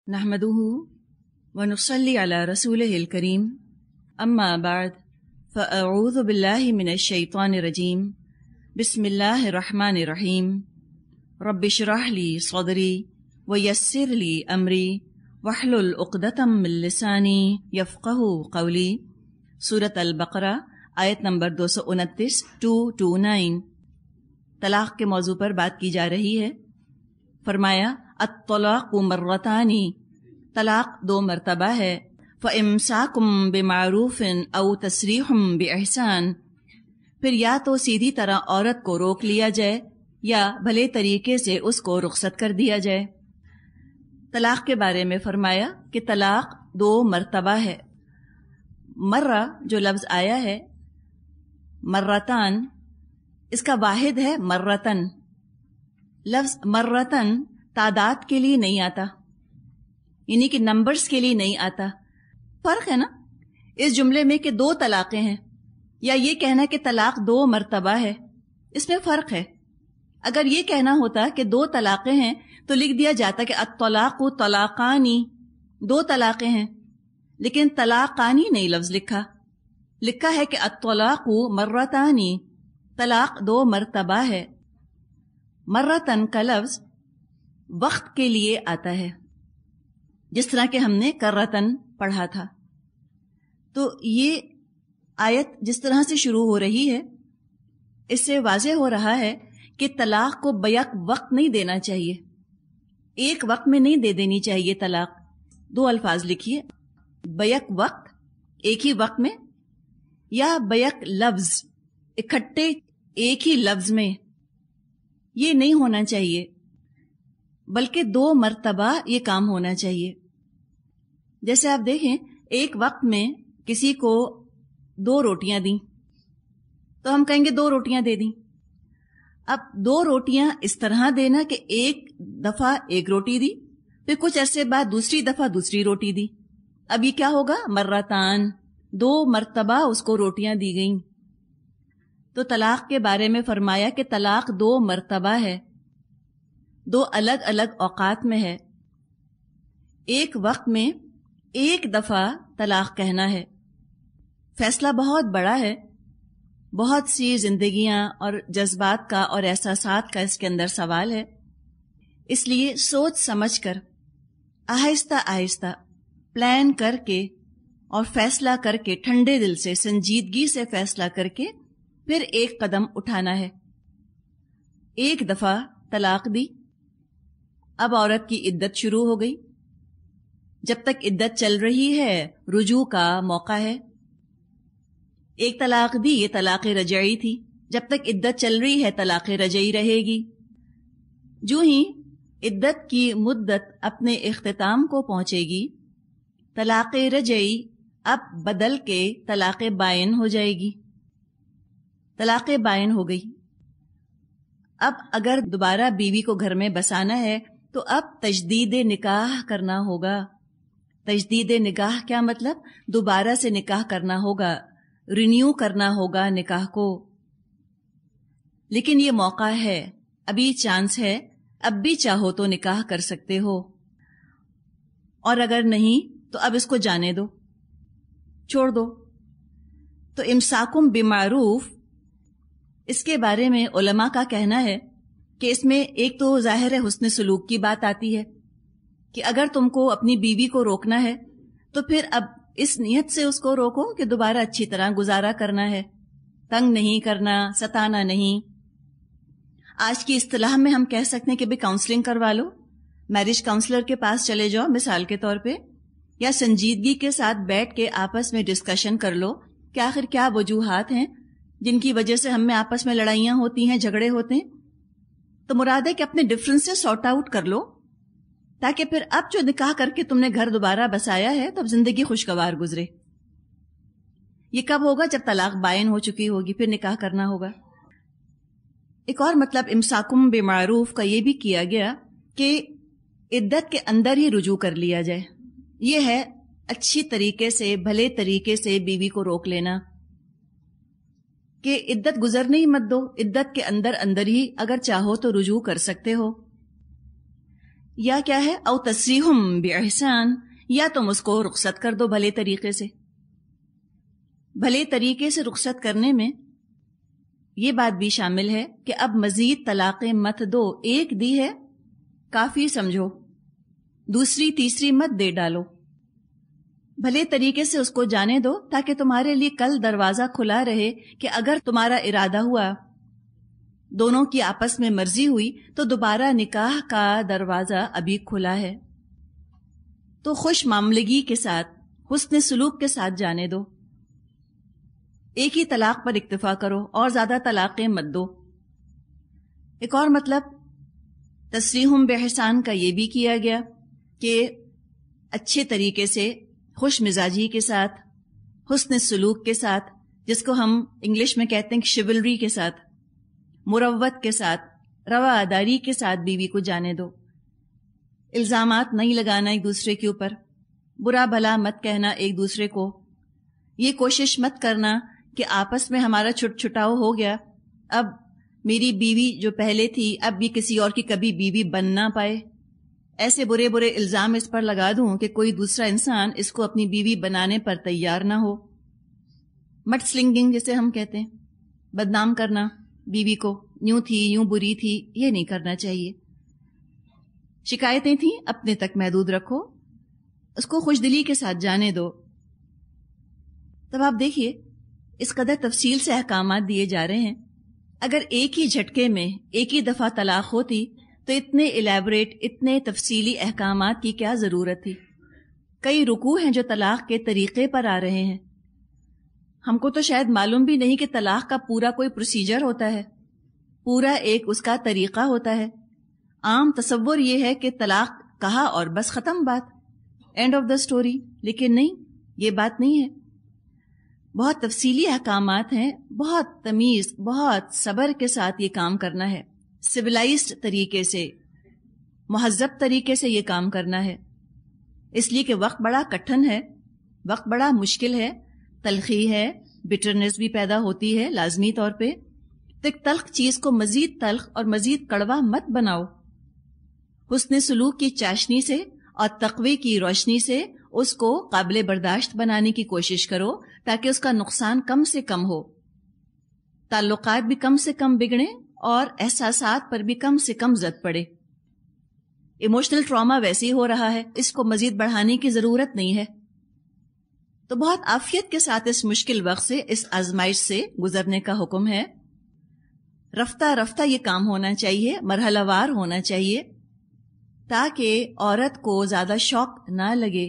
نحمده ونصلي على رسوله الكريم اما بعد فاعوذ بالله من الشيطان الرجيم بسم الله الرحمن الرحيم رب اشرح لي صدري ويسر لي امري واحلل عقدة من لساني يفقهوا قولي۔ سورۃ البقرہ آیت نمبر 229 229 طلاق کے موضوع پر بات کی جا رہی ہے۔ فرمایا الطلاق مرتان، طلاق 2 مرتبہ ہے۔ فَإِمْسَاكُمْ بِمَعْرُوفٍ أَوْ تَسْرِيحٌ بِإِحْسَانٍ، پھر یا تو سیدھی طرح عورت کو روک لیا جائے یا بھلے طریقے سے اس کو رخصت کر دیا جائے۔ طلاق کے بارے میں فرمایا کہ طلاق 2 مرتبہ ہے۔ مرہ جو لفظ آیا ہے مرتان، اس کا واحد ہے مرتن۔ لفظ مرتن تعداد کے لیے نہیں آتا، یعنی کہ نمبرز کے لیے نہیں آتا۔ فرق ہے نا اس جملے میں کہ 2 طلاقیں ہیں، یا یہ کہنا کہ طلاق 2 مرتبہ ہے، اس میں فرق ہے۔ اگر یہ کہنا ہوتا کہ 2 طلاقیں ہیں تو لکھ دیا جاتا کہ الطلاق طلاقانی، 2 طلاقیں ہیں، لیکن طلاقانی نہیں لفظ لکھا ہے کہ الطلاق مرتانی، طلاق 2 مرتبہ ہے۔ مرتن کا لفظ وقت کے لیے آتا ہے، جس طرح کہ ہم نے کرتن پڑھا تھا۔ تو یہ آیت جس طرح سے شروع ہو رہی ہے، اس سے واضح ہو رہا ہے کہ طلاق کو بیک وقت نہیں دینا چاہیے، ایک وقت میں نہیں دے دینی چاہیے طلاق۔ 2 الفاظ لکھیے، بیک وقت ایک ہی وقت میں، یا بیک لفظ اکٹھے ایک ہی لفظ میں، یہ نہیں ہونا چاہیے، بلکہ 2 مرتبہ یہ کام ہونا چاہیے۔ جیسے آپ دیکھیں ایک وقت میں کسی کو 2 روٹیاں دیں تو ہم کہیں گے 2 روٹیاں دے دیں۔ اب 2 روٹیاں اس طرح دینا کہ ایک دفعہ 1 روٹی دی، پھر کچھ عرصے بعد دوسری دفعہ دوسری روٹی دی، اب یہ کیا ہوگا؟ مرتان، 2 مرتبہ اس کو روٹیاں دی گئیں۔ تو طلاق کے بارے میں فرمایا کہ طلاق 2 مرتبہ ہے، 2 الگ الگ اوقات میں ہے۔ ایک وقت میں ایک دفعہ طلاق کہنا ہے، فیصلہ بہت بڑا ہے، بہت سی زندگیاں اور جذبات کا اور احساسات کا اس کے اندر سوال ہے، اس لیے سوچ سمجھ کر آہستہ آہستہ پلان کر کے اور فیصلہ کر کے ٹھنڈے دل سے سنجیدگی سے فیصلہ کر کے پھر ایک قدم اٹھانا ہے۔ ایک دفعہ طلاق دی، اب عورت کی عدت شروع ہو گئی، جب تک عدت چل رہی ہے رجوع کا موقع ہے۔ ایک طلاق دی، یہ طلاق رجعی تھی، جب تک عدت چل رہی ہے طلاق رجعی رہے گی۔ جو ہی عدت کی مدت اپنے اختتام کو پہنچے گی، طلاق رجعی اب بدل کے طلاق بائن ہو جائے گی، طلاق بائن ہو گئی۔ اب اگر دوبارہ بیوی کو گھر میں بسانا ہے تو اب تجدید نکاح کرنا ہوگا۔ تجدید نکاح کیا مطلب؟ دوبارہ سے نکاح کرنا ہوگا، رینیو کرنا ہوگا نکاح کو۔ لیکن یہ موقع ہے، ابھی چانس ہے، اب بھی چاہو تو نکاح کر سکتے ہو، اور اگر نہیں تو اب اس کو جانے دو، چھوڑ دو۔ تو امساکم بمعروف، اس کے بارے میں علماء کا کہنا ہے کہ اس میں ایک تو ظاہر حسن سلوک کی بات آتی ہے کہ اگر تم کو اپنی بیوی کو روکنا ہے تو پھر اب اس نیت سے اس کو روکو کہ دوبارہ اچھی طرح گزارا کرنا ہے، تنگ نہیں کرنا، ستانا نہیں۔ آج کی اصطلاح میں ہم کہہ سکتے ہیں کہ بھی کاؤنسلنگ کروا لو، میرج کاؤنسلر کے پاس چلے جاؤ مثال کے طور پہ، یا سنجیدگی کے ساتھ بیٹھ کے آپس میں ڈسکشن کر لو کہ آخر کیا وجوہات ہیں جن کی وجہ سے ہم میں آپس میں لڑائیاں ہوتی ہیں، جھگڑے ہوتے ہیں۔ تو مراد ہے کہ اپنے ڈفرینسز سارٹ آؤٹ کر لو، تاکہ پھر اب جو نکاح کر کے تم نے گھر دوبارہ بسایا ہے تو اب زندگی خوشگوار گزرے۔ یہ کب ہوگا؟ جب طلاق بائن ہو چکی ہوگی، پھر نکاح کرنا ہوگا۔ ایک اور مطلب امساکم بمعروف کا یہ بھی کیا گیا کہ عدت کے اندر ہی رجوع کر لیا جائے۔ یہ ہے اچھی طریقے سے، بھلے طریقے سے بیوی کو روک لینا کہ عدت گزرنے ہی مت دو، عدت کے اندر ہی اگر چاہو تو رجوع کر سکتے ہو۔ یا کیا ہے، او تسریحم باحسان، یا تم اس کو رخصت کر دو بھلے طریقے سے۔ بھلے طریقے سے رخصت کرنے میں یہ بات بھی شامل ہے کہ اب مزید طلاقیں مت دو، ایک دی ہے کافی سمجھو، دوسری تیسری مت دے ڈالو، بھلے طریقے سے اس کو جانے دو تاکہ تمہارے لیے کل دروازہ کھلا رہے کہ اگر تمہارا ارادہ ہوا، دونوں کی آپس میں مرضی ہوئی، تو دوبارہ نکاح کا دروازہ ابھی کھلا ہے۔ تو خوش معاملگی کے ساتھ، حسن سلوک کے ساتھ جانے دو، ایک ہی طلاق پر اکتفا کرو اور زیادہ طلاقیں مت دو۔ ایک اور مطلب تسریحم باحسان کا یہ بھی کیا گیا کہ اچھے طریقے سے، خوش مزاجی کے ساتھ، حسن سلوک کے ساتھ، جس کو ہم انگلش میں کہتے ہیں شیولری کے ساتھ، مروت کے ساتھ، رواداری کے ساتھ بیوی کو جانے دو۔ الزامات نہیں لگانا ایک دوسرے کے اوپر، برا بھلا مت کہنا ایک دوسرے کو، یہ کوشش مت کرنا کہ آپس میں ہمارا چھٹ چھٹاؤ ہو گیا، اب میری بیوی جو پہلے تھی اب بھی کسی اور کی کبھی بیوی بن نہ پائے، ایسے برے برے الزام اس پر لگا دوں کہ کوئی دوسرا انسان اس کو اپنی بیوی بنانے پر تیار نہ ہو۔ مڈ سلنگنگ جسے ہم کہتے ہیں، بدنام کرنا بیوی کو، یوں تھی یوں بری تھی، یہ نہیں کرنا چاہیے۔ شکایتیں تھیں اپنے تک محدود رکھو، اس کو خوش دلی کے ساتھ جانے دو۔ تب آپ دیکھیے اس قدر تفصیل سے احکامات دیے جا رہے ہیں، اگر ایک ہی جھٹکے میں ایک ہی دفعہ طلاق ہوتی تو اتنے الیبوریٹ، اتنے تفصیلی احکامات کی کیا ضرورت تھی؟ کئی رکوع ہیں جو طلاق کے طریقے پر آ رہے ہیں۔ ہم کو تو شاید معلوم بھی نہیں کہ طلاق کا پورا کوئی پروسیجر ہوتا ہے، پورا ایک اس کا طریقہ ہوتا ہے۔ عام تصور یہ ہے کہ طلاق کہا اور بس ختم بات، اینڈ آف دا سٹوری، لیکن نہیں، یہ بات نہیں ہے۔ بہت تفصیلی احکامات ہیں، بہت تمیز، بہت صبر کے ساتھ یہ کام کرنا ہے، سویلائزڈ طریقے سے، مہذب طریقے سے یہ کام کرنا ہے، اس لیے کہ وقت بڑا کٹھن ہے، وقت بڑا مشکل ہے، تلخی ہے، بٹرنس بھی پیدا ہوتی ہے لازمی طور پہ۔ تو ایک تلخ چیز کو مزید تلخ اور مزید کڑوا مت بناؤ، حسن سلوک کی چاشنی سے اور تقوی کی روشنی سے اس کو قابل برداشت بنانے کی کوشش کرو تاکہ اس کا نقصان کم سے کم ہو، تعلقات بھی کم سے کم بگڑیں اور احساسات پر بھی کم سے کم زد پڑے۔ ایموشنل ٹراما ویسے ہی ہو رہا ہے، اس کو مزید بڑھانے کی ضرورت نہیں ہے۔ تو بہت عافیت کے ساتھ اس مشکل وقت سے، اس آزمائش سے گزرنے کا حکم ہے۔ رفتہ رفتہ یہ کام ہونا چاہیے، مرحلہ وار ہونا چاہیے، تاکہ عورت کو زیادہ شوق نہ لگے،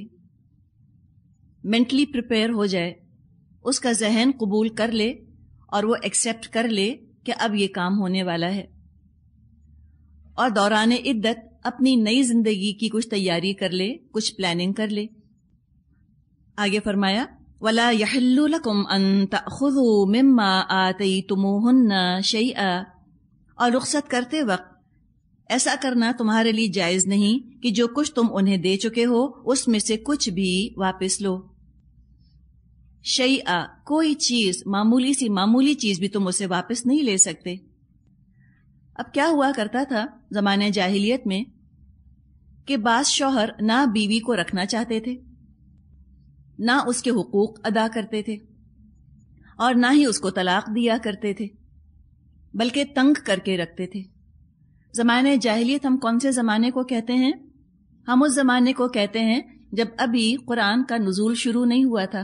مینٹلی پریپیئر ہو جائے، اس کا ذہن قبول کر لے اور وہ ایکسیپٹ کر لے کہ اب یہ کام ہونے والا ہے، اور دوران عدت اپنی نئی زندگی کی کچھ تیاری کر لے، کچھ پلاننگ کر لے۔ آگے فرمایا وَلَا يَحِلُّ لَكُمْ أَن تَأْخُذُوا مِمَّا آتَيْتُمُوهُنَّ شَيْئًا، اور رخصت کرتے وقت ایسا کرنا تمہارے لیے جائز نہیں کہ جو کچھ تم انہیں دے چکے ہو اس میں سے کچھ بھی واپس لو۔ شیئا، کوئی چیز، معمولی چیز بھی تم اسے واپس نہیں لے سکتے۔ اب کیا ہوا کرتا تھا زمانے جاہلیت میں کہ بعض شوہر نہ بیوی کو رکھنا چاہتے تھے، نہ اس کے حقوق ادا کرتے تھے، اور نہ ہی اس کو طلاق دیا کرتے تھے، بلکہ تنگ کر کے رکھتے تھے۔ زمانے جاہلیت ہم کون سے زمانے کو کہتے ہیں؟ ہم اس زمانے کو کہتے ہیں جب ابھی قرآن کا نزول شروع نہیں ہوا تھا۔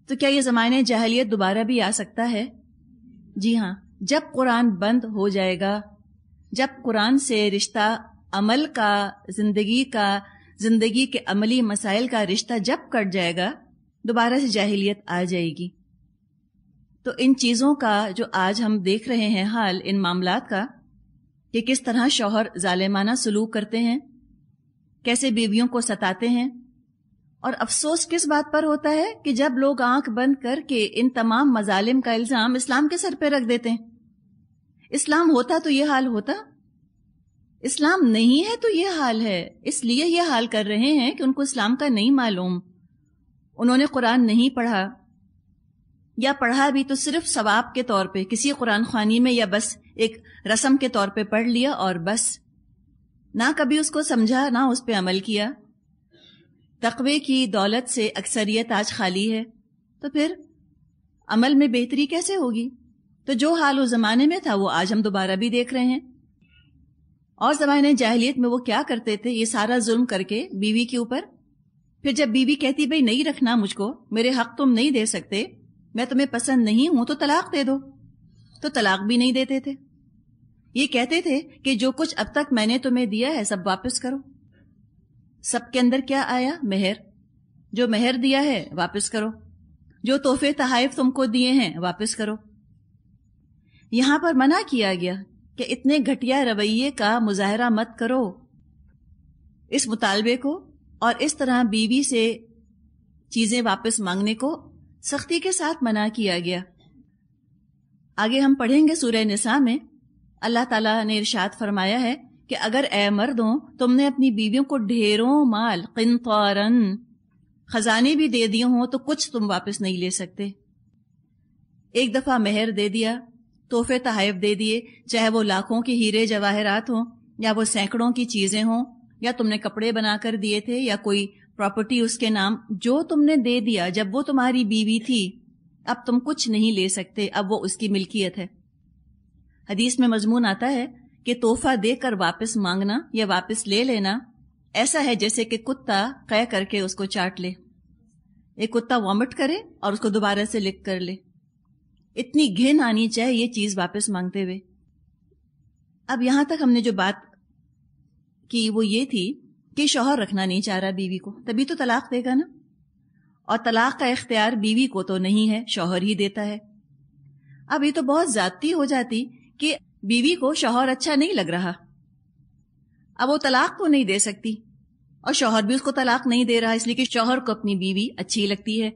تو کیا یہ زمانے جاہلیت دوبارہ بھی آ سکتا ہے؟ جی ہاں، جب قرآن بند ہو جائے گا، جب قرآن سے رشتہ عمل کا، زندگی کے عملی مسائل کا رشتہ جب کٹ جائے گا، دوبارہ سے جاہلیت آ جائے گی۔ تو ان چیزوں کا جو آج ہم دیکھ رہے ہیں حال، ان معاملات کا، کہ کس طرح شوہر ظالمانہ سلوک کرتے ہیں، کیسے بیویوں کو ستاتے ہیں، اور افسوس کس بات پر ہوتا ہے کہ جب لوگ آنکھ بند کر کے ان تمام مظالم کا الزام اسلام کے سر پہ رکھ دیتے ہیں۔ اسلام ہوتا تو یہ حال ہوتا، اسلام نہیں ہے تو یہ حال ہے، اس لیے یہ حال کر رہے ہیں کہ ان کو اسلام کا نہیں معلوم، انہوں نے قرآن نہیں پڑھا، یا پڑھا بھی تو صرف ثواب کے طور پہ کسی قرآن خوانی میں، یا بس ایک رسم کے طور پہ پڑھ لیا اور بس۔ نہ کبھی اس کو سمجھا، نہ اس پہ عمل کیا. تقوی کی دولت سے اکثریت آج خالی ہے، تو پھر عمل میں بہتری کیسے ہوگی؟ تو جو حال اس زمانے میں تھا وہ آج ہم دوبارہ بھی دیکھ رہے ہیں. اور زمانے جاہلیت میں وہ کیا کرتے تھے؟ یہ سارا ظلم کر کے بیوی کے اوپر، پھر جب بیوی کہتی بھئی نہیں رکھنا مجھ کو، میرے حق تم نہیں دے سکتے، میں تمہیں پسند نہیں ہوں، تو طلاق دے دو. تو طلاق بھی نہیں دیتے تھے. یہ کہتے تھے کہ جو کچھ اب تک میں نے تمہیں دیا ہے سب واپس کرو. سب کے اندر کیا آیا؟ مہر. جو مہر دیا ہے واپس کرو، جو تحفے تحائف تم کو دیے ہیں واپس کرو. یہاں پر منع کیا گیا کہ اتنے گھٹیا رویے کا مظاہرہ مت کرو. اس مطالبے کو اور اس طرح بیوی سے چیزیں واپس مانگنے کو سختی کے ساتھ منع کیا گیا. آگے ہم پڑھیں گے سورہ نساء میں اللہ تعالیٰ نے ارشاد فرمایا ہے کہ اگر اے مردوں تم نے اپنی بیویوں کو ڈھیروں مال قنطارن خزانے بھی دے دیے ہوں تو کچھ تم واپس نہیں لے سکتے. ایک دفعہ مہر دے دیا، تحفے تحائف دے دیے، چاہے وہ لاکھوں کے ہیرے جواہرات ہوں یا وہ سینکڑوں کی چیزیں ہوں، یا تم نے کپڑے بنا کر دیے تھے یا کوئی پراپرٹی اس کے نام، جو تم نے دے دیا جب وہ تمہاری بیوی تھی، اب تم کچھ نہیں لے سکتے، اب وہ اس کی ملکیت ہے. حدیث میں مضمون آتا ہے کہ تحفہ دے کر واپس مانگنا یا واپس لے لینا ایسا ہے جیسے کہ کتا قے کر کے اس کو چاٹ لے. ایک کتا وامٹ کرے اور اس کو دوبارہ سے لکھ کر لے. اتنی گھن آنی چاہے یہ چیز واپس مانگتے ہوئے. اب یہاں تک ہم نے جو بات کی وہ یہ تھی کہ شوہر رکھنا نہیں چاہ رہا بیوی کو، تبھی تو طلاق دے گا نا. اور طلاق کا اختیار بیوی کو تو نہیں ہے، شوہر ہی دیتا ہے. اب یہ تو بہت زیادتی ہو جاتی کہ بیوی کو شوہر اچھا نہیں لگ رہا، اب وہ طلاق تو نہیں دے سکتی اور شوہر بھی اس کو طلاق نہیں دے رہا اس لیے کہ شوہر کو اپنی بیوی اچھی لگتی ہے.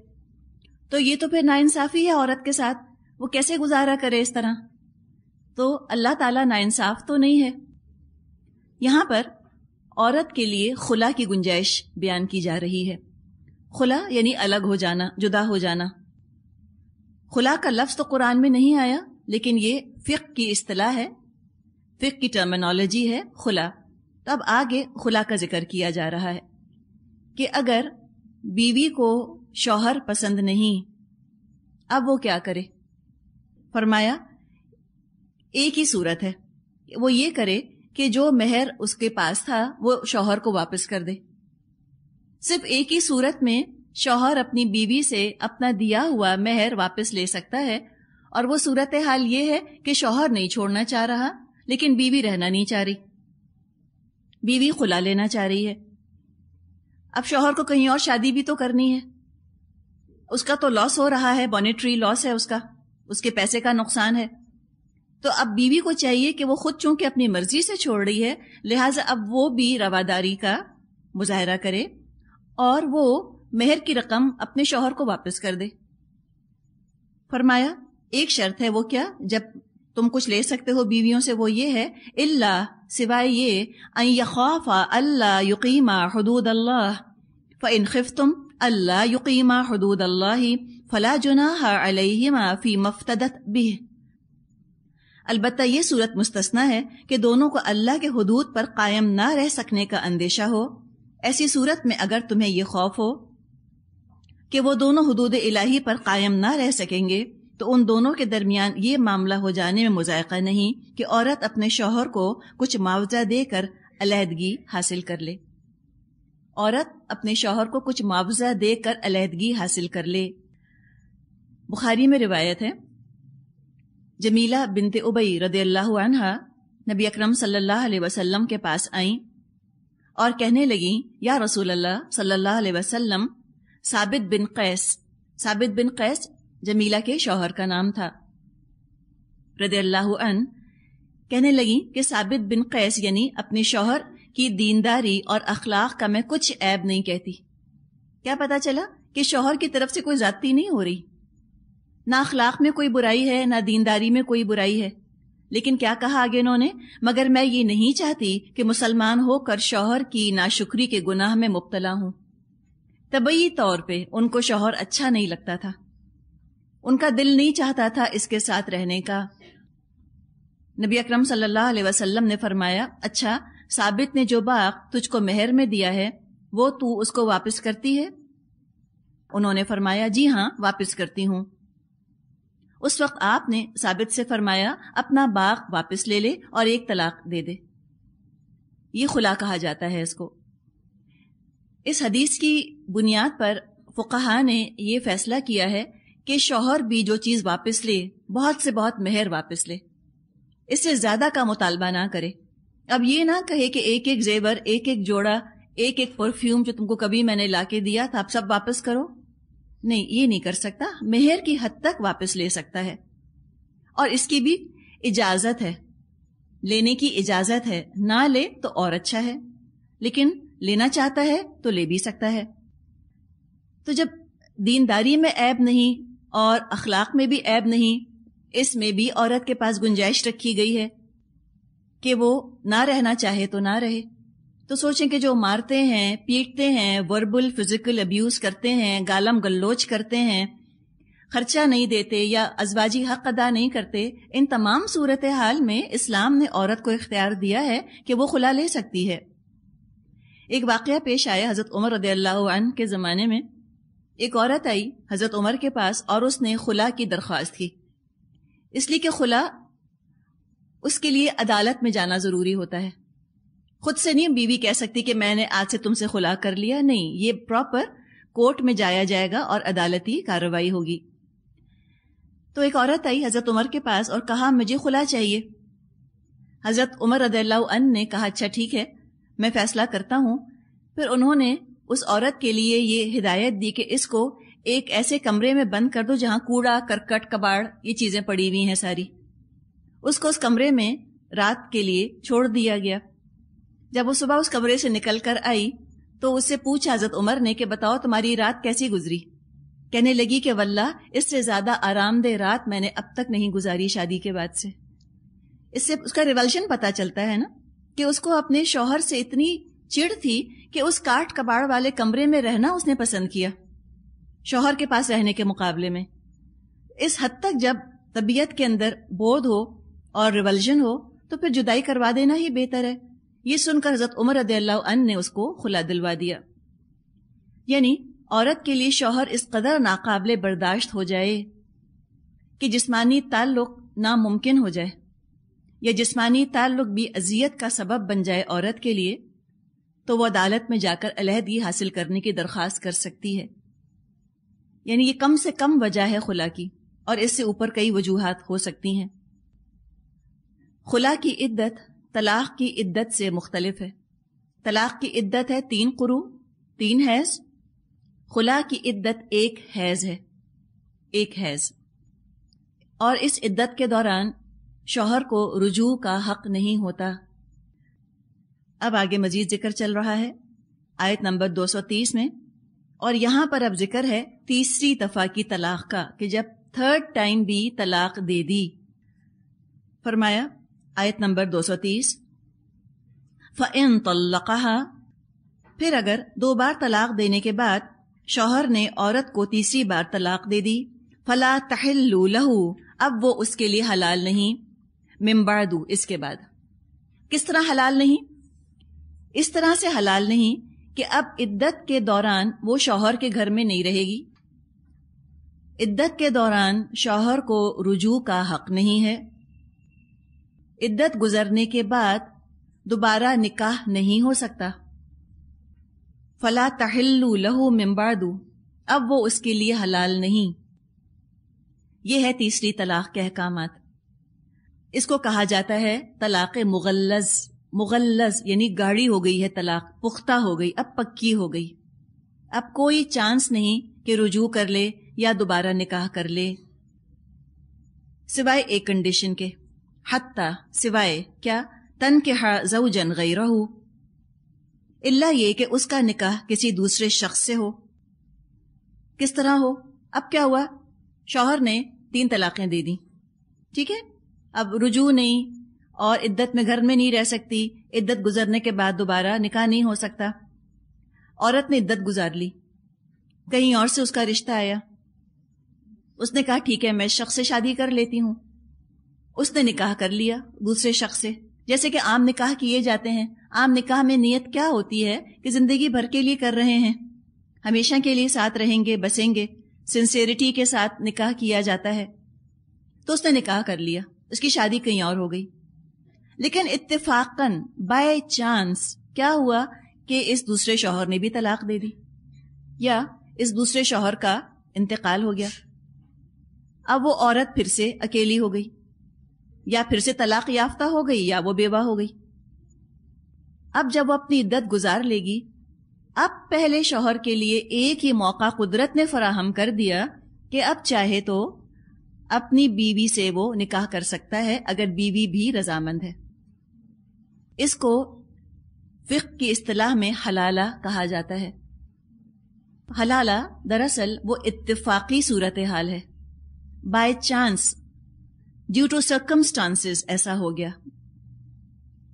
تو یہ تو پھر ناانصافی ہے عورت کے ساتھ. وہ کیسے گزارا کرے اس طرح؟ تو اللہ تعالیٰ ناانصاف تو نہیں ہے. یہاں پر عورت کے لیے خلا کی گنجائش بیان کی جا رہی ہے. خلا یعنی الگ ہو جانا، جدا ہو جانا. خلا کا لفظ تو قرآن میں نہیں آیا، لیکن یہ فقہ کی اصطلاح ہے، فقہ کی ٹرمینالوجی ہے خلا. تو اب آگے خلا کا ذکر کیا جا رہا ہے کہ اگر بیوی کو شوہر پسند نہیں، اب وہ کیا کرے؟ فرمایا ایک ہی صورت ہے، وہ یہ کرے کہ جو مہر اس کے پاس تھا وہ شوہر کو واپس کر دے. صرف ایک ہی صورت میں شوہر اپنی بیوی سے اپنا دیا ہوا مہر واپس لے سکتا ہے، اور وہ صورتحال یہ ہے کہ شوہر نہیں چھوڑنا چاہ رہا لیکن بیوی رہنا نہیں چاہ رہی، بیوی خلا لینا چاہ رہی ہے. اب شوہر کو کہیں اور شادی بھی تو کرنی ہے، اس کا تو لاس ہو رہا ہے، مانیٹری لاس ہے، اس کے پیسے کا نقصان ہے. تو اب بیوی کو چاہیے کہ وہ خود چونکہ اپنی مرضی سے چھوڑ رہی ہے، لہٰذا اب وہ بھی رواداری کا مظاہرہ کرے اور وہ مہر کی رقم اپنے شوہر کو واپس کر دے. فرمایا ایک شرط ہے، وہ کیا؟ جب تم کچھ لے سکتے ہو بیویوں سے وہ یہ ہے الا سوائے یہ ان یخافا الا یقیما حدود اللہ فان خفتم الا یقیما حدود اللہ فلا جناح علیہما فیما افتدت بہ. البتہ یہ صورت مستثنا ہے کہ دونوں کو اللہ کے حدود پر قائم نہ رہ سکنے کا اندیشہ ہو. ایسی صورت میں اگر تمہیں یہ خوف ہو کہ وہ دونوں حدود الہی پر قائم نہ رہ سکیں گے تو ان دونوں کے درمیان یہ معاملہ ہو جانے میں مذائقہ نہیں کہ عورت اپنے شوہر کو کچھ معاوضہ دے کر علیحدگی حاصل کر لے. عورت اپنے شوہر کو کچھ معاوضہ دے کر علیحدگی حاصل کر لے. بخاری میں روایت ہے، جمیلہ بنت ابی رضی اللہ عنہا نبی اکرم صلی اللہ علیہ وسلم کے پاس آئیں اور کہنے لگیں یا رسول اللہ صلی اللہ علیہ وسلم، ثابت بن قیس جمیلہ کے شوہر کا نام تھا رضی اللہ عنہ، کہنے لگیں کہ ثابت بن قیس یعنی اپنے شوہر کی دینداری اور اخلاق کا میں کچھ عیب نہیں کہتی. کیا پتا چلا کہ شوہر کی طرف سے کوئی زیادتی نہیں ہو رہی، نہ اخلاق میں کوئی برائی ہے، نہ دینداری میں کوئی برائی ہے. لیکن کیا کہا آگے انہوں نے؟ مگر میں یہ نہیں چاہتی کہ مسلمان ہو کر شوہر کی ناشکری کے گناہ میں مبتلا ہوں. طبعی طور پہ ان کو شوہر اچھا نہیں لگتا تھا، ان کا دل نہیں چاہتا تھا اس کے ساتھ رہنے کا. نبی اکرم صلی اللہ علیہ وسلم نے فرمایا اچھا ثابت نے جو باغ تجھ کو مہر میں دیا ہے وہ تو اس کو واپس کرتی ہے؟ انہوں نے فرمایا جی ہاں واپس کرتی ہوں۔ اس وقت آپ نے ثابت سے فرمایا اپنا باغ واپس لے لے اور ایک طلاق دے دے۔ یہ خلا کہا جاتا ہے اس کو۔ اس حدیث کی بنیاد پر فقہا نے یہ فیصلہ کیا ہے کہ شوہر بھی جو چیز واپس لے بہت سے بہت مہر واپس لے، اس سے زیادہ کا مطالبہ نہ کرے۔ اب یہ نہ کہے کہ ایک ایک زیور، ایک ایک جوڑا، ایک ایک پرفیوم جو تم کو کبھی میں نے لا کے دیا تھا اب سب واپس کرو، نہیں، یہ نہیں کر سکتا۔ مہر کی حد تک واپس لے سکتا ہے، اور اس کی بھی اجازت ہے، لینے کی اجازت ہے۔ نہ لے تو اور اچھا ہے، لیکن لینا چاہتا ہے تو لے بھی سکتا ہے۔ تو جب دینداری میں عیب نہیں اور اخلاق میں بھی عیب نہیں، اس میں بھی عورت کے پاس گنجائش رکھی گئی ہے کہ وہ نہ رہنا چاہے تو نہ رہے۔ تو سوچیں کہ جو مارتے ہیں، پیٹتے ہیں، وربل فزیکل ابیوز کرتے ہیں، گالم گلوچ کرتے ہیں، خرچہ نہیں دیتے یا ازواجی حق ادا نہیں کرتے، ان تمام صورتحال میں اسلام نے عورت کو اختیار دیا ہے کہ وہ خلا لے سکتی ہے۔ ایک واقعہ پیش آیا حضرت عمر رضی اللہ عنہ کے زمانے میں۔ ایک عورت آئی حضرت عمر کے پاس اور اس نے خلا کی درخواست کی، اس لیے کہ خلا اس کے لیے عدالت میں جانا ضروری ہوتا ہے۔ خود سے نہیں بیوی کہہ سکتی کہ میں نے آج سے تم سے خلا کر لیا، نہیں، یہ پراپر کورٹ میں جایا جائے گا اور عدالتی کارروائی ہوگی۔ تو ایک عورت آئی حضرت عمر کے پاس اور کہا مجھے خلا چاہیے۔ حضرت عمر رضی اللہ عنہ نے کہا اچھا ٹھیک ہے، میں فیصلہ کرتا ہوں۔ پھر انہوں نے اس عورت کے لیے یہ ہدایت دی کہ اس کو ایک ایسے کمرے میں بند کر دو جہاں کوڑا کرکٹ کباڑ یہ چیزیں پڑی ہوئی ہیں ساری۔ اس کو اس کمرے میں رات کے لیے چھوڑ دیا گیا۔ جب وہ صبح اس کمرے سے نکل کر آئی تو اس سے پوچھا حضرت عمر نے کہ بتاؤ تمہاری رات کیسی گزری؟ کہنے لگی کہ واللہ اس سے زیادہ آرام دہ رات میں نے اب تک نہیں گزاری شادی کے بعد سے۔ اس سے اس کا ریولشن پتہ چلتا ہے نا کہ اس کو اپنے شوہر سے اتنی چڑ تھی کہ اس کاٹ کباڑ والے کمرے میں رہنا اس نے پسند کیا شوہر کے پاس رہنے کے مقابلے میں۔ اس حد تک جب طبیعت کے اندر بودھ ہو اور ریولشن ہو تو پھر جدائی کروا دینا ہی بہتر ہے۔ یہ سن کر حضرت عمر رضی اللہ عنہ نے اس کو خلا دلوا دیا۔ یعنی عورت کے لیے شوہر اس قدر ناقابل برداشت ہو جائے کہ جسمانی تعلق ناممکن ہو جائے، یا جسمانی تعلق بھی اذیت کا سبب بن جائے عورت کے لیے، تو وہ عدالت میں جا کر علیحدگی حاصل کرنے کی درخواست کر سکتی ہے۔ یعنی یہ کم سے کم وجہ ہے خلا کی، اور اس سے اوپر کئی وجوہات ہو سکتی ہیں۔ خلا کی عدت طلاق کی عدت سے مختلف ہے۔ طلاق کی عدت ہے 3 قروء، 3 حیض۔ خلا کی عدت 1 حیض ہے، 1 حیض، اور اس عدت کے دوران شوہر کو رجوع کا حق نہیں ہوتا۔ اب آگے مزید ذکر چل رہا ہے آیت نمبر 230 میں، اور یہاں پر اب ذکر ہے تیسری دفعہ کی طلاق کا، کہ جب 3rd ٹائم بھی طلاق دے دی۔ فرمایا آیت نمبر 230، فَإِن طَلَّقَهَا، پھر اگر 2 بار طلاق دینے کے بعد شوہر نے عورت کو تیسری بار طلاق دے دی، فَلَا تَحِلُّ لَهُ، اب وہ اس کے لیے حلال نہیں، من بعد، اس کے بعد۔ کس طرح حلال نہیں؟ اس طرح سے حلال نہیں کہ اب عدت کے دوران وہ شوہر کے گھر میں نہیں رہے گی۔ عدت کے دوران شوہر کو رجوع کا حق نہیں ہے۔ عدت گزرنے کے بعد دوبارہ نکاح نہیں ہو سکتا۔ فلا تحل لہ من بعد، اب وہ اس کے لیے حلال نہیں۔ یہ ہے تیسری طلاق کے احکامات۔ اس کو کہا جاتا ہے طلاق مغلظ۔ مغلظ یعنی گاڑی ہو گئی ہے طلاق، پختہ ہو گئی، اب پکی ہو گئی، اب کوئی چانس نہیں کہ رجوع کر لے یا دوبارہ نکاح کر لے، سوائے ایک کنڈیشن کے، حتی، سوائے کیا، تنکح زوجا غیرہ، الا یہ کہ اس کا نکاح کسی دوسرے شخص سے ہو۔ کس طرح ہو؟ اب کیا ہوا، شوہر نے 3 طلاقیں دے دی، ٹھیک ہے، اب رجوع نہیں اور عدت میں گھر میں نہیں رہ سکتی، عدت گزرنے کے بعد دوبارہ نکاح نہیں ہو سکتا۔ عورت نے عدت گزار لی، کہیں اور سے اس کا رشتہ آیا، اس نے کہا ٹھیک ہے میں اس شخص سے شادی کر لیتی ہوں، اس نے نکاح کر لیا دوسرے شخص سے، جیسے کہ عام نکاح کیے جاتے ہیں. عام نکاح میں نیت کیا ہوتی ہے کہ زندگی بھر کے لیے کر رہے ہیں, ہمیشہ کے لیے ساتھ رہیں گے, بسیں گے, سنسیئرٹی کے ساتھ نکاح کیا جاتا ہے. تو اس نے نکاح کر لیا, اس کی شادی کہیں اور ہو گئی. لیکن اتفاقاً بائی چانس کیا ہوا کہ اس دوسرے شوہر نے بھی طلاق دے دی, یا اس دوسرے شوہر کا انتقال ہو گیا. اب وہ عورت پھر سے اکیلی ہو گئی, یا پھر سے طلاق یافتہ ہو گئی, یا وہ بیوہ ہو گئی. اب جب وہ اپنی عدت گزار لے گی, اب پہلے شوہر کے لیے ایک ہی موقع قدرت نے فراہم کر دیا کہ اب چاہے تو اپنی بیوی سے وہ نکاح کر سکتا ہے اگر بیوی بھی رضامند ہے. اس کو فقہ کی اصطلاح میں حلالہ کہا جاتا ہے. حلالہ دراصل وہ اتفاقی صورتحال ہے. By chance, due to circumstances ایسا ہو گیا,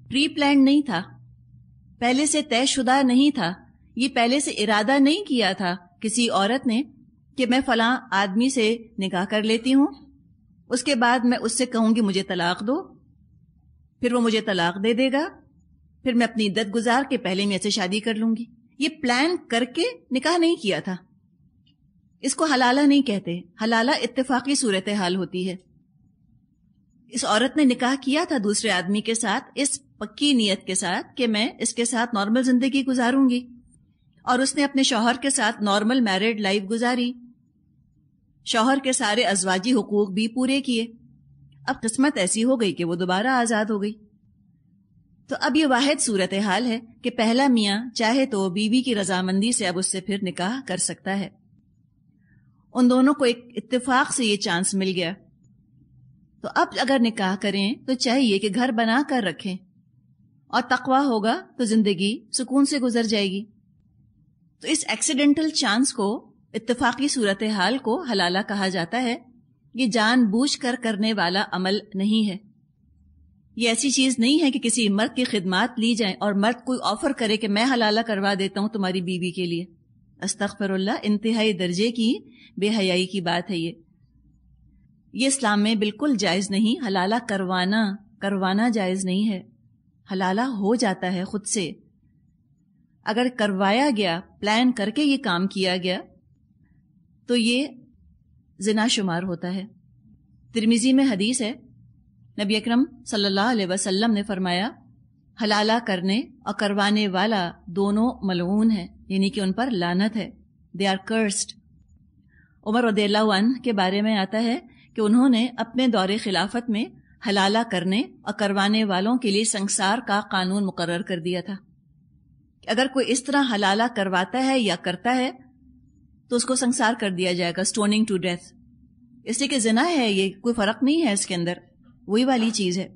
پری پلانڈ نہیں تھا, پہلے سے طے شدہ نہیں تھا, یہ پہلے سے ارادہ نہیں کیا تھا کسی عورت نے کہ میں فلاں آدمی سے نکاح کر لیتی ہوں, اس کے بعد میں اس سے کہوں گی مجھے طلاق دو, پھر وہ مجھے طلاق دے دے گا, پھر میں اپنی عدت گزار کے پہلے میں سے شادی کر لوں گی. یہ پلان کر کے نکاح نہیں کیا تھا. اس کو حلالہ نہیں کہتے. حلالہ اتفاقی صورتحال ہوتی ہے. اس عورت نے نکاح کیا تھا دوسرے آدمی کے ساتھ اس پکی نیت کے ساتھ کہ میں اس کے ساتھ نارمل زندگی گزاروں گی, اور اس نے اپنے شوہر کے ساتھ نارمل میرڈ لائف گزاری, شوہر کے سارے ازواجی حقوق بھی پورے کیے. اب قسمت ایسی ہو گئی کہ وہ دوبارہ آزاد ہو گئی. تو اب یہ واحد صورتحال ہے کہ پہلا میاں چاہے تو بیوی کی رضامندی سے اب اس سے پھر نکاح کر سکتا ہے. ان دونوں کو ایک اتفاق سے یہ چانس مل گیا. تو اب اگر نکاح کریں تو چاہیے کہ گھر بنا کر رکھیں, اور تقویٰ ہوگا تو زندگی سکون سے گزر جائے گی. تو اس ایکسیڈنٹل چانس کو, اتفاقی صورتحال کو حلالہ کہا جاتا ہے. یہ جان بوجھ کر کرنے والا عمل نہیں ہے. یہ ایسی چیز نہیں ہے کہ کسی مرد کی خدمات لی جائیں اور مرد کوئی آفر کرے کہ میں حلالہ کروا دیتا ہوں تمہاری بیوی کے لیے. استغفر اللہ, انتہائی درجے کی بے حیائی کی بات ہے. یہ اسلام میں بالکل جائز نہیں. حلالہ کروانا جائز نہیں ہے. حلالہ ہو جاتا ہے خود سے. اگر کروایا گیا, پلان کر کے یہ کام کیا گیا, تو یہ زنا شمار ہوتا ہے. ترمذی میں حدیث ہے, نبی اکرم صلی اللہ علیہ وسلم نے فرمایا, حلالہ کرنے اور کروانے والا دونوں ملعون ہیں, یعنی کہ ان پر لعنت ہے. They are cursed. عمر رضی اللہ عنہ کے بارے میں آتا ہے کہ انہوں نے اپنے دور خلافت میں حلالہ کرنے اور کروانے والوں کے لیے سنسار کا قانون مقرر کر دیا تھا. اگر کوئی اس طرح حلالہ کرواتا ہے یا کرتا ہے تو اس کو سنسار کر دیا جائے گا, سٹوننگ ٹو ڈیتھ. اس لیے کہ زنا ہے, یہ کوئی فرق نہیں ہے اس کے اندر, وہی والی چیز ہے.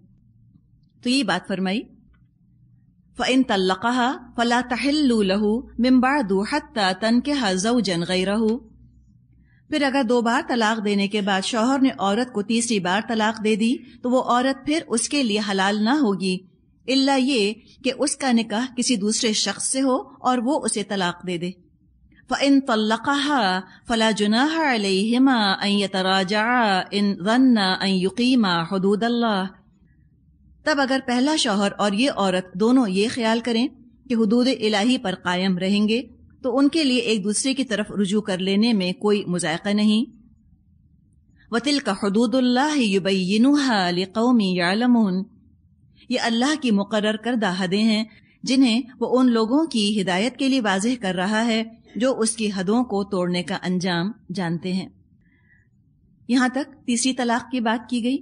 تو یہ بات فرمائی, فَإِن طَلَّقَهَا فَلَا تَحِلُّ لَهُ مِن بَعْدُ حَتَّى تَنكِحَ زَوْجًا غَيْرَهُ. پھر اگر 2 بار طلاق دینے کے بعد شوہر نے عورت کو تیسری بار طلاق دے دی تو وہ عورت پھر اس کے لیے حلال نہ ہوگی, الا یہ کہ اس کا نکاح کسی دوسرے شخص سے ہو اور وہ اسے طلاق دے دے. فَإِن طَلَّقَهَا فَلَا جُنَاحَ عَلَيْهِمَا أَن يَتَرَاجَعَا إِن ظَنَّا أَن يُقِيمَا حُدُودَ اللَّهِ. تب اگر پہلا شوہر اور یہ عورت دونوں یہ خیال کریں کہ حدود الہی پر قائم رہیں گے تو ان کے لیے ایک دوسرے کی طرف رجوع کر لینے میں کوئی مذائقہ نہیں. وَتِلْكَ حُدُودُ اللَّهِ يُبَيِّنُهَا لِقَوْمٍ يَعْلَمُونَ. یہ اللہ کی مقرر کردہ حدیں ہیں جنہیں وہ ان لوگوں کی ہدایت کے لیے واضح کر رہا ہے جو اس کی حدوں کو توڑنے کا انجام جانتے ہیں. یہاں تک تیسری طلاق کی بات کی گئی.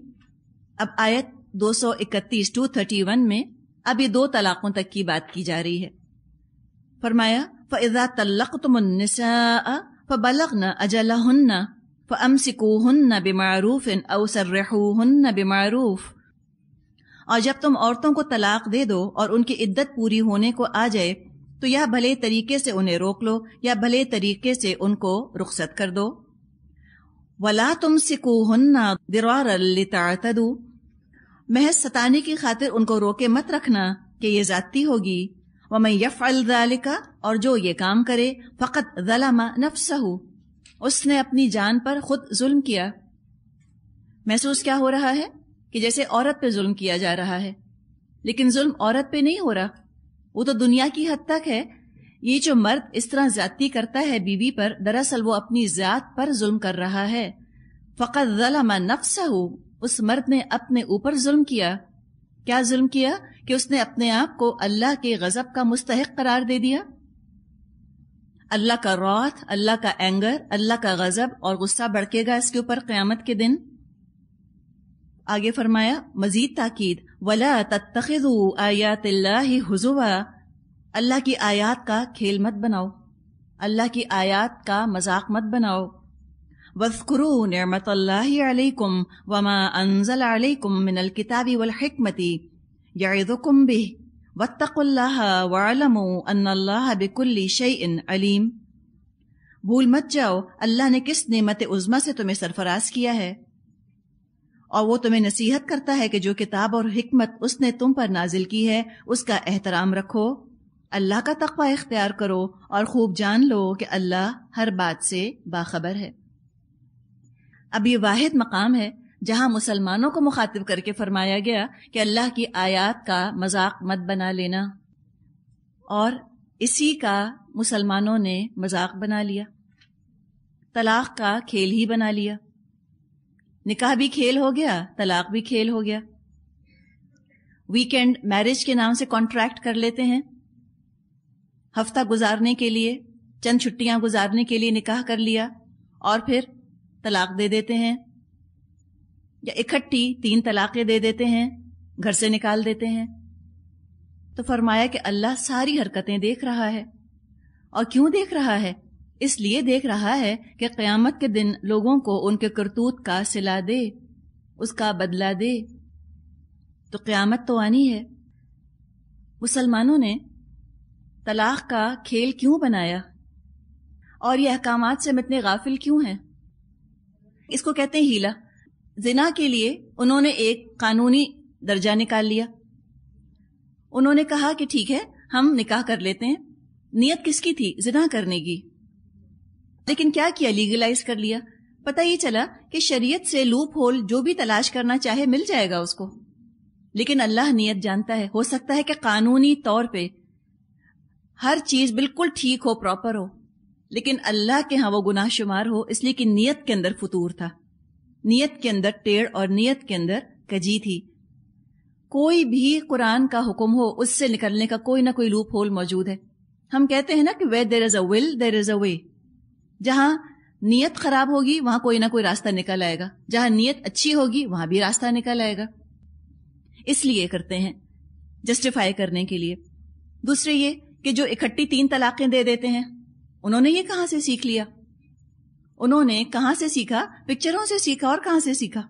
اب آیت 231 231 میں اب یہ 2 طلاقوں تک کی بات کی جا رہی ہے. فرمایا فَإِذَا طَلَّقْتُمُ النِّسَاءَ فَبَلَغْنَ أَجَلَهُنَّ فَأَمْسِكُوهُنَّ بِمَعْرُوفٍ أَوْ سَرِّحُوهُنَّ بِمَعْرُوفٍ. اور جب تم عورتوں کو طلاق دے دو اور ان کی عدت پوری ہونے کو آ جائے تو یا بھلے طریقے سے انہیں روک لو یا بھلے طریقے سے ان کو رخصت کر دو. وَلَا تُمْسِكُوهُنَّ ضِرَارًا لِتَعْتَدُوا. محض ستانے کی خاطر ان کو روکے مت رکھنا کہ یہ زیادتی ہوگی. وَمَن يَفْعَلْ ذَلِكَ. اور جو یہ کام کرے فَقَدْ ظَلَمَ نَفْسَهُ. اس نے اپنی جان پر خود ظلم کیا. محسوس کیا ہو رہا ہے کہ جیسے عورت پہ ظلم کیا جا رہا ہے, لیکن ظلم عورت پہ نہیں ہو رہا، وہ تو دنیا کی حد تک ہے. یہ جو مرد اس طرح زیادتی کرتا ہے بیوی پر، دراصل وہ اپنی ذات پر ظلم کر رہا ہے. فقط ظلم نفسہ، اس مرد نے اپنے اوپر ظلم کیا. کیا ظلم کیا؟ کہ اس نے اپنے آپ کو اللہ کے غضب کا مستحق قرار دے دیا. اللہ کا رات، اللہ کا اینگر، اللہ کا غضب اور غصہ بڑکے گا اس کے اوپر قیامت کے دن. آگے فرمایا مزید تاکید، وَلَا تَتَّخِذُوا آیَاتِ اللَّهِ هُزُوًا، اللہ کی آیات کا کھیل مت بناؤ، اللہ کی آیات کا مذاق مت بناؤ. وَاذْكُرُوا نِعْمَةَ اللَّهِ عَلَيْكُمْ وَمَا أَنزَلَ عَلَيْكُمْ مِنَ الْكِتَابِ وَالْحِكْمَةِ يَعِظُكُمْ بِهِ وَاتَّقُوا اللَّهَ وَاعْلَمُوا أَنَّ اللَّهَ بِكُلِّ شَيْءٍ عَلِيمٌ. بھول مت جاؤ اللہ نے کس نعمت عظمیٰ سے تمہیں سرفراز کیا ہے، اور وہ تمہیں نصیحت کرتا ہے کہ جو کتاب اور حکمت اس نے تم پر نازل کی ہے اس کا احترام رکھو، اللہ کا تقوی اختیار کرو اور خوب جان لو کہ اللہ ہر بات سے باخبر ہے. اب یہ واحد مقام ہے جہاں مسلمانوں کو مخاطب کر کے فرمایا گیا کہ اللہ کی آیات کا مذاق مت بنا لینا، اور اسی کا مسلمانوں نے مذاق بنا لیا، طلاق کا کھیل ہی بنا لیا. نکاح بھی کھیل ہو گیا، طلاق بھی کھیل ہو گیا. ویکینڈ میرج کے نام سے کانٹریکٹ کر لیتے ہیں، ہفتہ گزارنے کے لیے، چند چھٹیاں گزارنے کے لیے نکاح کر لیا اور پھر طلاق دے دیتے ہیں، یا اکٹھی 3 طلاقیں دے دیتے ہیں، گھر سے نکال دیتے ہیں. تو فرمایا کہ اللہ ساری حرکتیں دیکھ رہا ہے. اور کیوں دیکھ رہا ہے؟ اس لیے دیکھ رہا ہے کہ قیامت کے دن لوگوں کو ان کے کرتوت کا صلہ دے، اس کا بدلہ دے. تو قیامت تو آنی ہے. مسلمانوں نے طلاق کا کھیل کیوں بنایا، اور یہ احکامات سے ہم اتنے غافل کیوں ہیں؟ اس کو کہتے ہیں ہیلا. زنا کے لیے انہوں نے ایک قانونی درجہ نکال لیا. انہوں نے کہا کہ ٹھیک ہے ہم نکاح کر لیتے ہیں. نیت کس کی تھی؟ زنا کرنے کی. لیکن کیا کیا؟ لیگلائز کر لیا. پتہ یہ چلا کہ شریعت سے لوپ ہول جو بھی تلاش کرنا چاہے مل جائے گا اس کو. لیکن اللہ نیت جانتا ہے. ہو سکتا ہے کہ قانونی طور پہ ہر چیز بالکل ٹھیک ہو، پراپر ہو، لیکن اللہ کے ہاں وہ گناہ شمار ہو، اس لیے کہ نیت کے اندر فطور تھا، نیت کے اندر ٹیڑھ اور نیت کے اندر کجی تھی. کوئی بھی قرآن کا حکم ہو اس سے نکلنے کا کوئی نہ کوئی لوپ ہول موجود ہے. ہم کہتے ہیں نا کہ where there is a will there is a way. جہاں نیت خراب ہوگی وہاں کوئی نہ کوئی راستہ نکل آئے گا، جہاں نیت اچھی ہوگی وہاں بھی راستہ نکل آئے گا. اس لیے کرتے ہیں جسٹیفائی کرنے کے لیے. دوسرے یہ کہ جو اکٹھی 3 طلاقیں دے دیتے ہیں، انہوں نے یہ کہاں سے سیکھ لیا؟ انہوں نے کہاں سے سیکھا؟ پکچروں سے سیکھا. اور کہاں سے سیکھا؟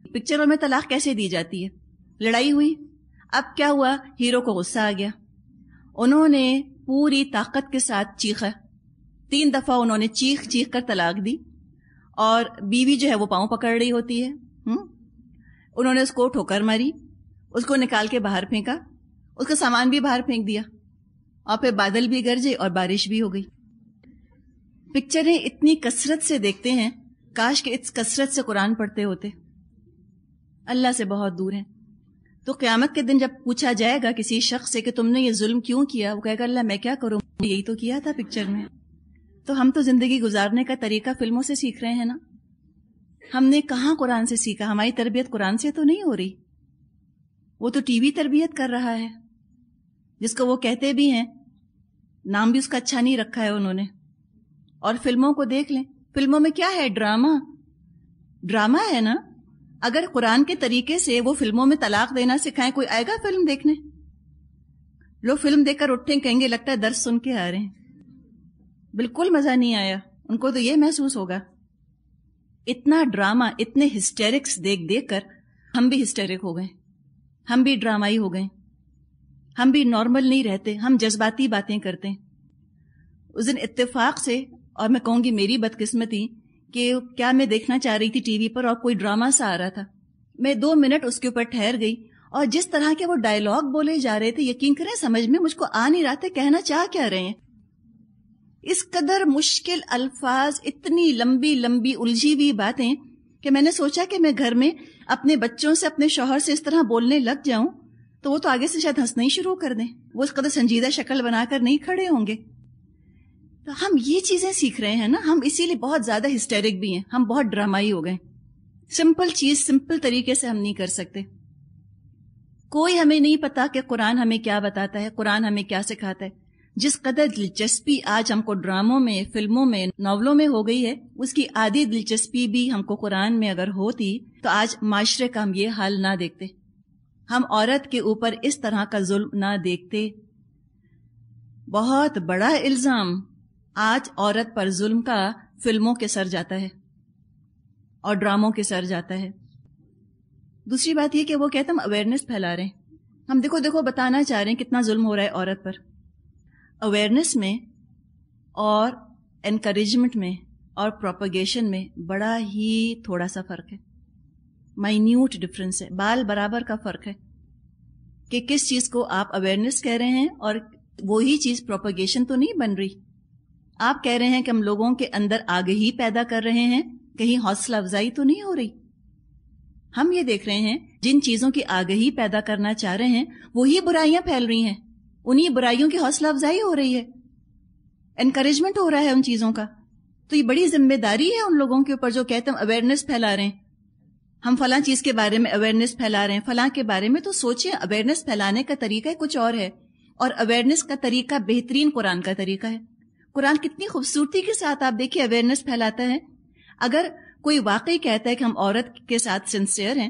پکچروں میں طلاق کیسے دی جاتی ہے؟ لڑائی ہوئی، اب کیا ہوا؟ ہیرو کو غصہ آ گیا، انہوں نے پوری طاقت کے ساتھ چیخا. 3 دفعہ انہوں نے چیخ چیخ کر طلاق دی، اور بیوی جو ہے وہ پاؤں پکڑ رہی ہوتی ہے. انہوں نے اس کو ٹھوکر ماری، اس کو نکال کے باہر پھینکا، اس کا سامان بھی باہر پھینک دیا، اور پھر بادل بھی گرجے اور بارش بھی ہو گئی. پکچریں اتنی کثرت سے دیکھتے ہیں، کاش کہ اس کثرت سے قرآن پڑھتے ہوتے. اللہ سے بہت دور ہیں. تو قیامت کے دن جب پوچھا جائے گا کسی شخص سے کہ تم نے یہ ظلم کیوں کیا، وہ کہے گا اللہ میں کیا کروں، یہی تو کیا تھا پکچر میں. تو ہم تو زندگی گزارنے کا طریقہ فلموں سے سیکھ رہے ہیں نا. ہم نے کہاں قرآن سے سیکھا؟ ہماری تربیت قرآن سے تو نہیں ہو رہی، وہ تو ٹی وی تربیت کر رہا ہے، جس کو وہ کہتے بھی ہیں، نام بھی اس کا اچھا نہیں رکھا ہے انہوں نے. اور فلموں کو دیکھ لیں، فلموں میں کیا ہے؟ ڈرامہ ہے نا. اگر قرآن کے طریقے سے وہ فلموں میں طلاق دینا سکھائیں، کوئی آئے گا فلم دیکھنے؟ لوگ فلم دیکھ کر اٹھیں، کہیں گے لگتا ہے درس سن کے آ رہے ہیں. بالکل مزہ نہیں آیا. ان کو تو یہ محسوس ہوگا اتنا ڈرامہ، اتنے ہسٹیرکس دیکھ دیکھ کر ہم بھی ہسٹیرک ہو گئے، ہم بھی ڈرامائی ہو گئے، ہم بھی نارمل نہیں رہتے، ہم جذباتی باتیں کرتے ہیں. اس دن اتفاق سے، اور میں کہوں گی میری بدقسمتی، کہ کیا میں دیکھنا چاہ رہی تھی ٹی وی پر اور کوئی ڈرامہ سا آ رہا تھا. میں 2 منٹ اس کے اوپر ٹھہر گئی، اور جس طرح کے وہ ڈائلاگ بولے جا رہے تھے، یقین کریں سمجھ میں مجھ کو آ نہیں رہا تھا کہنا چاہ کیا رہے ہیں. اس قدر مشکل الفاظ، اتنی لمبی لمبی الجھی ہوئی باتیں کہ میں نے سوچا کہ میں گھر میں اپنے بچوں سے، اپنے شوہر سے اس طرح بولنے لگ جاؤں تو وہ تو آگے سے شاید ہنسنا ہی شروع کر دیں، وہ اس قدر سنجیدہ شکل بنا کر نہیں کھڑے ہوں گے. تو ہم یہ چیزیں سیکھ رہے ہیں نا، ہم اسی لیے بہت زیادہ ہسٹیرک بھی ہیں، ہم بہت ڈرامائی ہو گئے. سمپل چیز سمپل طریقے سے ہم نہیں کر سکتے. کوئی ہمیں نہیں پتا کہ قرآن ہمیں کیا بتاتا ہے، قرآن ہمیں کیا سکھاتا ہے. جس قدر دلچسپی آج ہم کو ڈراموں میں، فلموں میں، ناولوں میں ہو گئی ہے، اس کی آدھی دلچسپی بھی ہم کو قرآن میں اگر ہوتی تو آج معاشرے کا ہم یہ حال نہ دیکھتے، ہم عورت کے اوپر اس طرح کا ظلم نہ دیکھتے. بہت بڑا الزام آج عورت پر ظلم کا فلموں کے سر جاتا ہے اور ڈراموں کے سر جاتا ہے. دوسری بات یہ کہ وہ کہتے ہیں ہم اویئرنیس پھیلا رہے ہیں، ہم دیکھو بتانا چاہ رہے ہیں کتنا ظلم ہو رہا ہے عورت پر. اویئرنیس میں اور انکریجمنٹ میں اور پروپیگیشن میں بڑا ہی تھوڑا سا فرق ہے، مائنیوٹ ڈفرنس ہے، بال برابر کا فرق ہے کہ کس چیز کو آپ اویئرنیس کہہ رہے ہیں اور وہی چیز پروپیگیشن تو نہیں بن رہی. آپ کہہ رہے ہیں کہ ہم لوگوں کے اندر آگہی پیدا کر رہے ہیں، کہیں حوصلہ افزائی تو نہیں ہو رہی. ہم یہ دیکھ رہے ہیں جن چیزوں کی آگہی پیدا کرنا چاہ رہے ہیں وہی برائیاں پھیل رہی ہیں، انہی برائیوں کی حوصلہ افزائی ہو رہی ہے، انکریجمنٹ ہو رہا ہے ان چیزوں کا. تو یہ بڑی ذمہ داری ہے ان لوگوں کے اوپر جو کہتے ہیں اویئرنیس پھیلا رہے ہیں، ہم فلاں چیز کے بارے میں اویئرنیس پھیلا رہے ہیں، فلاں کے بارے میں. تو سوچیں اویئرنیس پھیلانے کا طریقہ کچھ اور ہے، اور اویئرنیس کا طریقہ بہترین قرآن کا طریقہ ہے. قرآن کتنی خوبصورتی کے ساتھ آپ دیکھیے اویئرنیس پھیلاتا ہے. اگر کوئی واقعی کہتا ہے کہ ہم عورت کے ساتھ سنسیئر ہیں،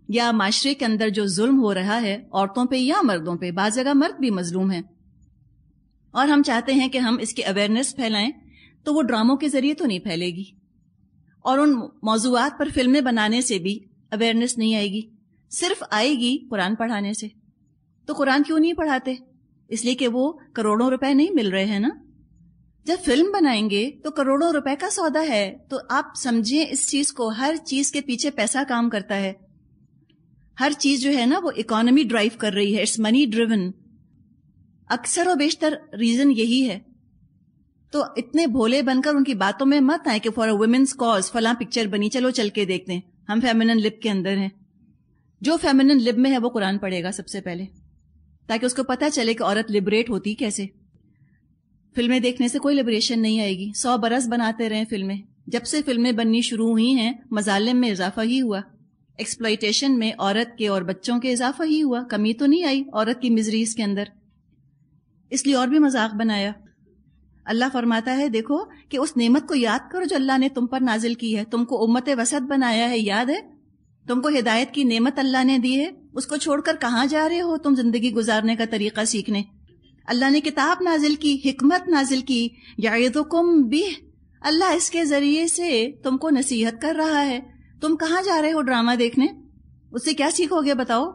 یا معاشرے کے اندر جو ظلم ہو رہا ہے عورتوں پہ یا مردوں پہ، بعض جگہ مرد بھی مظلوم ہیں، اور ہم چاہتے ہیں کہ ہم اس کی اویئرنیس پھیلائیں، تو وہ ڈراموں کے ذریعے تو نہیں پھیلے گی، اور ان موضوعات پر فلمیں بنانے سے بھی اویئرنیس نہیں آئے گی. صرف آئے گی قرآن پڑھانے سے. تو قرآن کیوں نہیں پڑھاتے؟ اس لیے کہ وہ کروڑوں روپے نہیں مل رہے ہیں نا. جب فلم بنائیں گے تو کروڑوں روپے کا سودا ہے، تو آپ سمجھیں اس چیز کو، ہر چیز کے پیچھے پیسہ کام کرتا ہے، ہر چیز جو ہے نا وہ اکانومی ڈرائیو کر رہی ہے، اٹس منی ڈریون. اکثر و بیشتر ریزن یہی ہے. تو اتنے بھولے بن کر ان کی باتوں میں مت آئے کہ فار ویمنس کاز فلاں پکچر بنی، چلو چل کے دیکھتے ہیں، ہم فیمنن لب کے اندر ہیں. جو فیمنن لب میں ہے وہ قرآن پڑھے گا سب سے پہلے، تاکہ اس کو پتہ چلے کہ عورت لبریٹ ہوتی کیسے. فلمیں دیکھنے سے کوئی لبریشن نہیں آئے گی. 100 برس بناتے رہے فلمیں، جب سے فلمیں بننی شروع ہوئی ہیں مظالم میں اضافہ ہی ہوا، ایکسپلائٹیشن میں عورت کے اور بچوں کے اضافہ ہی ہوا، کمی تو نہیں آئی عورت کی مزریز کے اندر. اس لیے اور بھی مذاق بنایا. اللہ فرماتا ہے دیکھو کہ اس نعمت کو یاد کرو جو اللہ نے تم پر نازل کی ہے، تم کو امت وسط بنایا ہے، یاد ہے؟ تم کو ہدایت کی نعمت اللہ نے دی ہے، اس کو چھوڑ کر کہاں جا رہے ہو تم زندگی گزارنے کا طریقہ سیکھنے؟ اللہ نے کتاب نازل کی، حکمت نازل کی، یعظکم بہ، اللہ اس کے ذریعے سے تم کو نصیحت کر رہا ہے. تم کہاں جا رہے ہو ڈرامہ دیکھنے؟ اس سے کیا سیکھو گے بتاؤ؟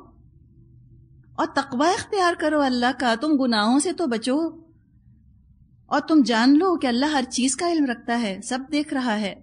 اور تقوی اختیار کرو اللہ کا، تم گناہوں سے تو بچو، اور تم جان لو کہ اللہ ہر چیز کا علم رکھتا ہے، سب دیکھ رہا ہے.